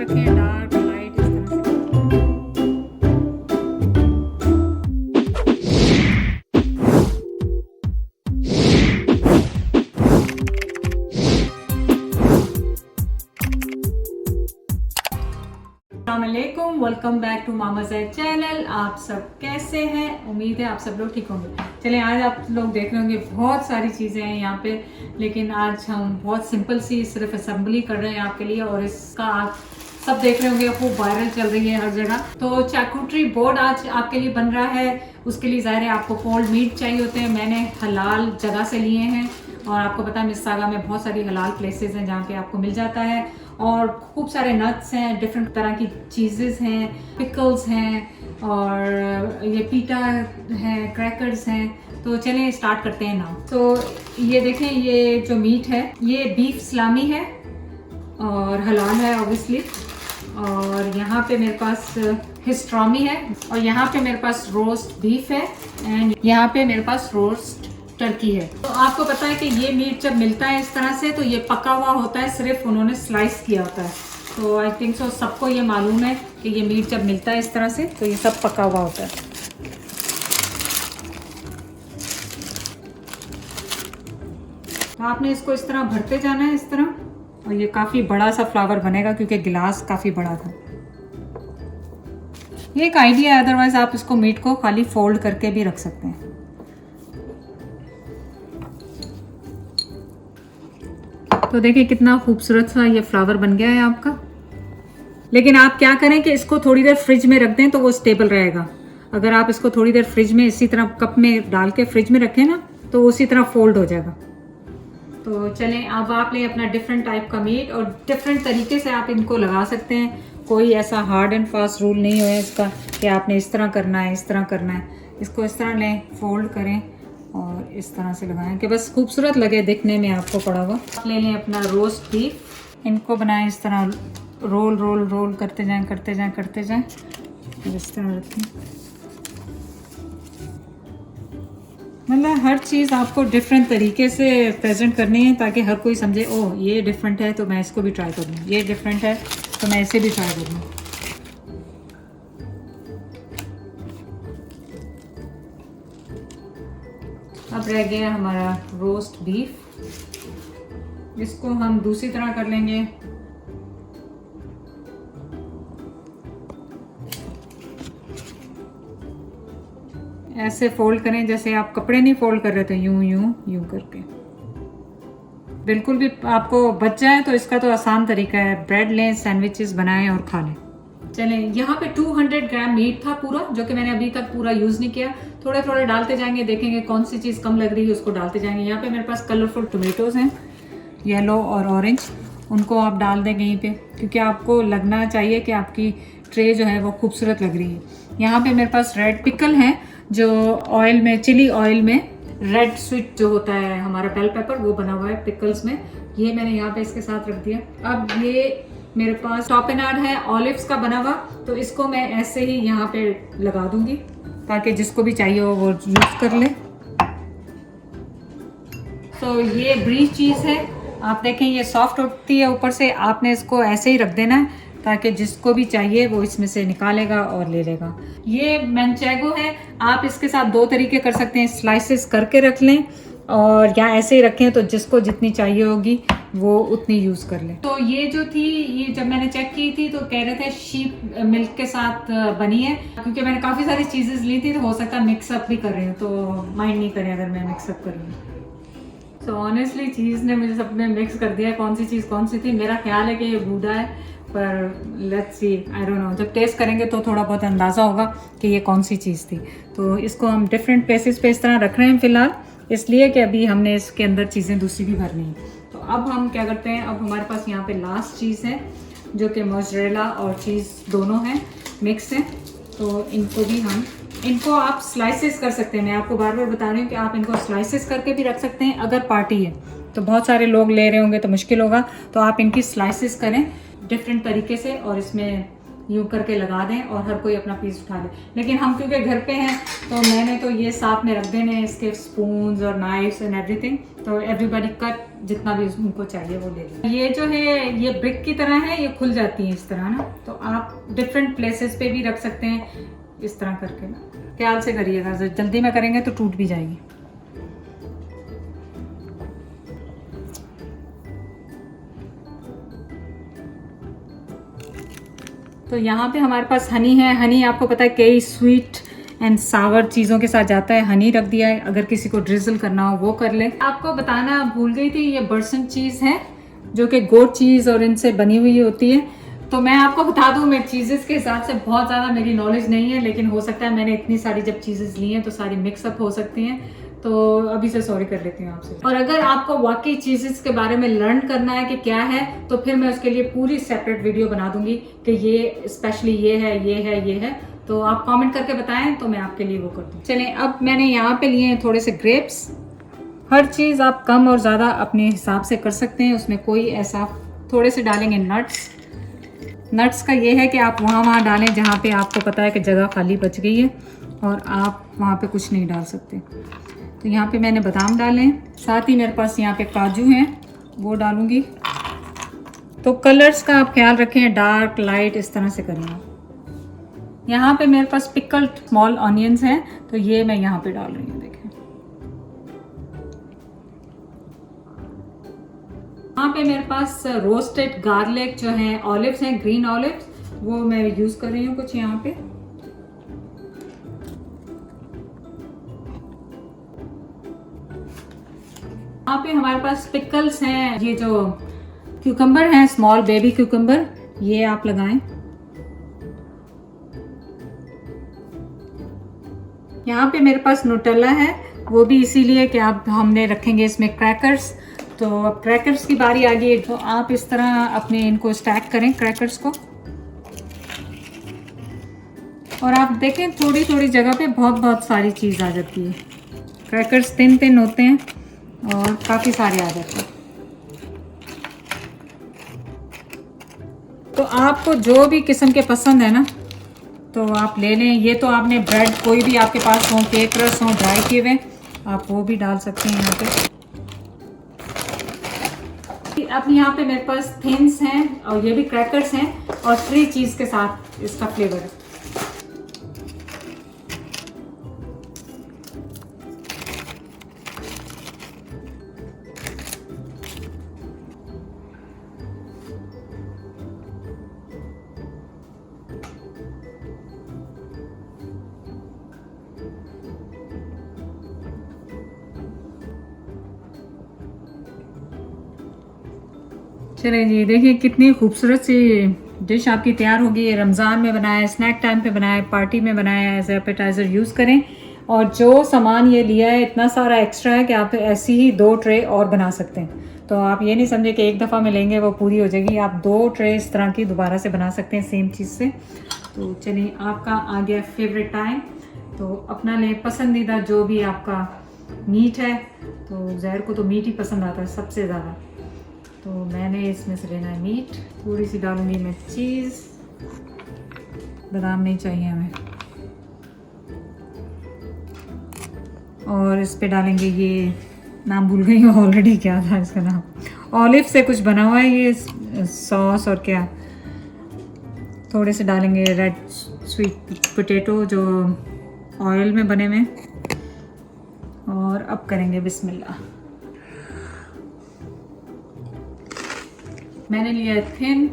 रखें, dark light इस तरह से। अस्सलामुअलैकुम, welcome back to Mama Zaid channel. आप सब कैसे हैं? उम्मीद है आप सब लोग ठीक होंगे। चलें, आज आप लोग देख रहे होंगे बहुत सारी चीज़ें हैं यहाँ पे, लेकिन आज हम बहुत सिंपल सी सिर्फ असेंबली कर रहे हैं आपके लिए, और इसका आप सब देख रहे होंगे खूब वायरल चल रही है हर जगह। तो चार्क्यूटरी बोर्ड आज आपके लिए बन रहा है। उसके लिए ज़ाहिर है आपको कोल्ड मीट चाहिए होते हैं। मैंने हलाल जगह से लिए हैं, और आपको पता है मिस्सागा में बहुत सारी हलाल प्लेसेस हैं जहाँ पे आपको मिल जाता है, और खूब सारे नट्स हैं, डिफरेंट तरह की चीज़ेस हैं, पिकल्स हैं, और ये पीटा है, क्रैकर्स हैं। तो चलें स्टार्ट करते हैं ना। तो ये देखें, ये जो मीट है ये बीफ सलामी है और हलाल है ऑब्वियसली। और यहाँ पे मेरे पास हिस्ट्रामी है, और यहाँ पे मेरे पास रोस्ट बीफ है, एंड यहाँ पे मेरे पास रोस्ट टर्की है। तो आपको पता है कि ये मीट जब मिलता है इस तरह से तो ये पका हुआ होता है, सिर्फ उन्होंने स्लाइस किया होता है। तो आई थिंक सो सबको ये मालूम है कि ये मीट जब मिलता है इस तरह से तो ये सब पका हुआ होता है। तो आपने इसको इस तरह भरते जाना है इस तरह, और ये काफ़ी बड़ा सा फ्लावर बनेगा क्योंकि गिलास काफ़ी बड़ा था। ये एक आइडिया है, अदरवाइज आप इसको मीट को खाली फोल्ड करके भी रख सकते हैं। तो देखिए कितना खूबसूरत सा ये फ्लावर बन गया है आपका। लेकिन आप क्या करें कि इसको थोड़ी देर फ्रिज में रख दें तो वो स्टेबल रहेगा। अगर आप इसको थोड़ी देर फ्रिज में इसी तरह कप में डाल के फ्रिज में रखें ना तो उसी तरह फोल्ड हो जाएगा। तो चलें, अब आप लें अपना डिफरेंट टाइप का मीट, और डिफरेंट तरीके से आप इनको लगा सकते हैं। कोई ऐसा हार्ड एंड फास्ट रूल नहीं है इसका कि आपने इस तरह करना है, इस तरह करना है। इसको इस तरह लें, फोल्ड करें और इस तरह से लगाएं कि बस खूबसूरत लगे दिखने में आपको पड़ा हुआ। आप ले लें अपना रोस्ट बीफ, इनको बनाएं इस तरह, रोल रोल रोल करते जाएं करते जाएं करते जाएं, इस तरह रखें। मतलब हर चीज़ आपको डिफरेंट तरीके से प्रेजेंट करनी है ताकि हर कोई समझे, ओह ये डिफरेंट है तो मैं इसको भी ट्राई करूँ, ये डिफरेंट है तो मैं इसे भी ट्राई करूँ। अब रह गया हमारा रोस्ट बीफ, इसको हम दूसरी तरह कर लेंगे। ऐसे फोल्ड करें जैसे आप कपड़े नहीं फोल्ड कर रहे थे, यूं यूं यूं करके। बिल्कुल भी आपको बच जाए तो इसका तो आसान तरीका है, ब्रेड लें, सैंडविचेस बनाएं और खा लें। चलें, यहाँ पे 200 ग्राम मीट था पूरा, जो कि मैंने अभी तक पूरा यूज़ नहीं किया। थोड़े थोड़े डालते जाएंगे, देखेंगे कौन सी चीज़ कम लग रही है उसको डालते जाएंगे। यहाँ पे मेरे पास कलरफुल टोमेटोज़ हैं, येलो और ऑरेंज, उनको आप डाल दें कहीं पे, क्योंकि आपको लगना चाहिए कि आपकी ट्रे जो है वो खूबसूरत लग रही है। यहाँ पे मेरे पास रेड पिकल है, जो ऑयल में, चिली ऑयल में रेड स्वीट जो होता है हमारा बेल पेपर, वो बना हुआ है पिकल्स में। ये मैंने यहाँ पे इसके साथ रख दिया। अब ये मेरे पास टॉपिनाड है ऑलिव्स का बना हुआ, तो इसको मैं ऐसे ही यहाँ पे लगा दूंगी ताकि जिसको भी चाहिए हो वो यूज़ कर ले। तो ये ब्रीच चीज़ है, आप देखें ये सॉफ्ट होती है ऊपर से, आपने इसको ऐसे ही रख देना है ताकि जिसको भी चाहिए वो इसमें से निकालेगा और ले लेगा। ये मैनचेगो है, आप इसके साथ दो तरीके कर सकते हैं, स्लाइसेस करके रख लें और या ऐसे ही रखें, तो जिसको जितनी चाहिए होगी वो उतनी यूज़ कर लें। तो ये जो थी, ये जब मैंने चेक की थी तो कह रहे थे शीप मिल्क के साथ बनी है, क्योंकि मैंने काफ़ी सारी चीज़ें ली थी तो हो सकता है मिक्सअप भी कर रही हूँ, तो माइंड नहीं करें अगर मैं मिक्सअप कर रही हूँ। तो ऑनेस्टली चीज़ ने मुझे सब में मिक्स कर दिया, कौन सी चीज़ कौन सी थी। मेरा ख्याल है कि ये गूढ़ा है, पर let's see, I don't know, जब टेस्ट करेंगे तो थोड़ा बहुत अंदाज़ा होगा कि ये कौन सी चीज़ थी। तो इसको हम डिफरेंट प्लेसेस पे इस तरह रख रहे हैं फ़िलहाल, इसलिए कि अभी हमने इसके अंदर चीज़ें दूसरी भी भरनी हैं। तो अब हम क्या करते हैं, अब हमारे पास यहाँ पे लास्ट चीज़ है जो कि मोज़रेला और चीज़ दोनों हैं, मिक्स हैं। तो इनको भी हम, इनको आप स्लाइसेस कर सकते हैं। मैं आपको बार बार बता रही हूँ कि आप इनको स्लाइसेस करके भी रख सकते हैं। अगर पार्टी है तो बहुत सारे लोग ले रहे होंगे तो मुश्किल होगा, तो आप इनकी स्लाइसेस करें डिफरेंट तरीके से, और इसमें यूँ करके लगा दें और हर कोई अपना पीस उठा ले। लेकिन हम क्योंकि घर पे हैं तो मैंने तो ये साथ में रख देने हैं, इसके स्पून्स और नाइफ्स एंड एवरीथिंग, तो एवरीबॉडी कट जितना भी उनको चाहिए वो ले लें। ये जो है ये ब्रिक की तरह है, ये खुल जाती है इस तरह ना, तो आप डिफरेंट प्लेसेस पे भी रख सकते हैं इस तरह करके ना। ख्याल से करिएगा, जल्दी में करेंगे तो टूट भी जाएगी। तो यहाँ पे हमारे पास हनी है। हनी आपको पता है कई स्वीट एंड सावर चीज़ों के साथ जाता है। हनी रख दिया है, अगर किसी को ड्रिजल करना हो वो कर ले। आपको बताना भूल गई थी, ये बर्सन चीज़ है जो कि गोट चीज़ और इनसे बनी हुई होती है। तो मैं आपको बता दूं, मैं चीज़ेस के हिसाब से बहुत ज़्यादा मेरी नॉलेज नहीं है, लेकिन हो सकता है मैंने इतनी सारी जब चीज़ेस ली हैं तो सारी मिक्सअप हो सकती हैं, तो अभी से सॉरी कर लेती हूँ आपसे। और अगर आपको वाकई चीज़ेस के बारे में लर्न करना है कि क्या है, तो फिर मैं उसके लिए पूरी सेपरेट वीडियो बना दूंगी कि ये स्पेशली ये है, ये है, ये है। तो आप कमेंट करके बताएं तो मैं आपके लिए वो कर दूँ। चलें, अब मैंने यहाँ पे लिए हैं थोड़े से ग्रेप्स। हर चीज़ आप कम और ज़्यादा अपने हिसाब से कर सकते हैं, उसमें कोई ऐसा। थोड़े से डालेंगे नट्स। नट्स का ये है कि आप वहाँ डालें जहाँ पे आपको पता है कि जगह खाली बच गई है और आप वहाँ पे कुछ नहीं डाल सकते। तो यहाँ पे मैंने बादाम डाले हैं, साथ ही मेरे पास यहाँ पे काजू हैं, वो डालूंगी। तो कलर्स का आप ख्याल रखें, डार्क लाइट इस तरह से करें। यहाँ पे मेरे पास पिकल्ड स्मॉल ऑनियंस हैं, तो ये मैं यहाँ पे डाल रही हूँ। देखें, यहाँ पे मेरे पास रोस्टेड गार्लिक जो है, ऑलिव्स हैं, ग्रीन ऑलिव्स, वो मैं यूज कर रही हूँ कुछ यहाँ पे। यहाँ पे हमारे पास पिकल्स हैं, ये जो क्यूकम्बर हैं, स्मॉल बेबी क्यूकम्बर, ये आप लगाएं। यहाँ पे मेरे पास न्यूटेला है, वो भी इसीलिए कि आप हमने रखेंगे इसमें क्रैकर्स। तो अब क्रैकर्स की बारी आ गई है, तो आप इस तरह अपने इनको स्टैक करें क्रैकर्स को। और आप देखें थोड़ी थोड़ी जगह पे बहुत सारी चीज़ आ जाती है। क्रैकर्स तिन तिन होते हैं और काफ़ी सारे आ जाते हैं। तो आपको जो भी किस्म के पसंद है ना, तो आप ले लें। ये तो आपने ब्रेड कोई भी आपके पास हो, केक रस हो ड्राई किए हुए, आप वो भी डाल सकते हैं यहाँ पे। अब यहाँ पे मेरे पास थिन्स हैं और ये भी क्रैकर्स हैं और 3 चीज़ के साथ इसका फ्लेवर है। चलिए जी, देखिए कितनी खूबसूरत सी डिश आपकी तैयार होगी। रमज़ान में बनाया, स्नैक टाइम पे बनाया, पार्टी में बनाया, एज एपेटाइज़र यूज़ करें। और जो सामान ये लिया है इतना सारा एक्स्ट्रा है कि आप ऐसी ही 2 ट्रे और बना सकते हैं। तो आप ये नहीं समझे कि एक दफ़ा में लेंगे वो पूरी हो जाएगी, आप 2 ट्रे इस तरह की दोबारा से बना सकते हैं सेम चीज़ से। तो चलिए, आपका आ गया फेवरेट टाइम। तो अपना ले पसंदीदा जो भी आपका मीट है, तो ज़हर को तो मीट ही पसंद आता है सबसे ज़्यादा। तो मैंने इसमें से लेना है मीट। थोड़ी सी डालूंगी मैं चीज़, बादाम नहीं चाहिए हमें। और इस पे डालेंगे, ये नाम भूल गई हूँ ऑलरेडी, क्या था इसका नाम, ऑलिव से कुछ बना हुआ है ये सॉस। और क्या, थोड़े से डालेंगे रेड स्वीट पोटैटो जो ऑयल में बने हुए। और अब करेंगे बिस्मिल्लाह। मैंने लिया है थिन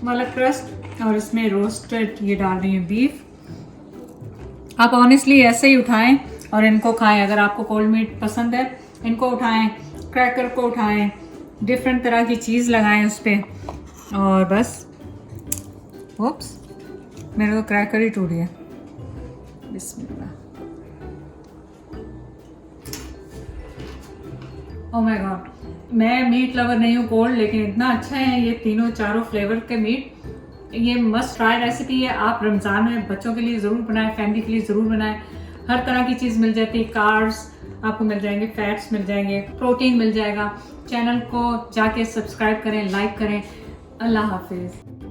वाला क्रस्ट और इसमें रोस्टेड ये डाल रही हूँ बीफ। आप ऑनेस्टली ऐसे ही उठाएं और इनको खाएं। अगर आपको कोल्ड मीट पसंद है, इनको उठाएं, क्रैकर को उठाएं, डिफरेंट तरह की चीज़ लगाएं उस पर। और बस, ओप्स, मेरे को क्रैकर ही टूट गया। बिस्मिल्लाह। ओह माय गॉड, मैं मीट लवर नहीं हूँ कोल्ड, लेकिन इतना अच्छा है ये तीनों चारों फ्लेवर के मीट। ये मस्ट ट्राई रेसिपी है। आप रमज़ान में बच्चों के लिए ज़रूर बनाएं, फैमिली के लिए ज़रूर बनाएं। हर तरह की चीज़ मिल जाती है, कार्ब्स आपको मिल जाएंगे, फैट्स मिल जाएंगे, प्रोटीन मिल जाएगा। चैनल को जाके सब्सक्राइब करें, लाइक करें। अल्लाह हाफिज़।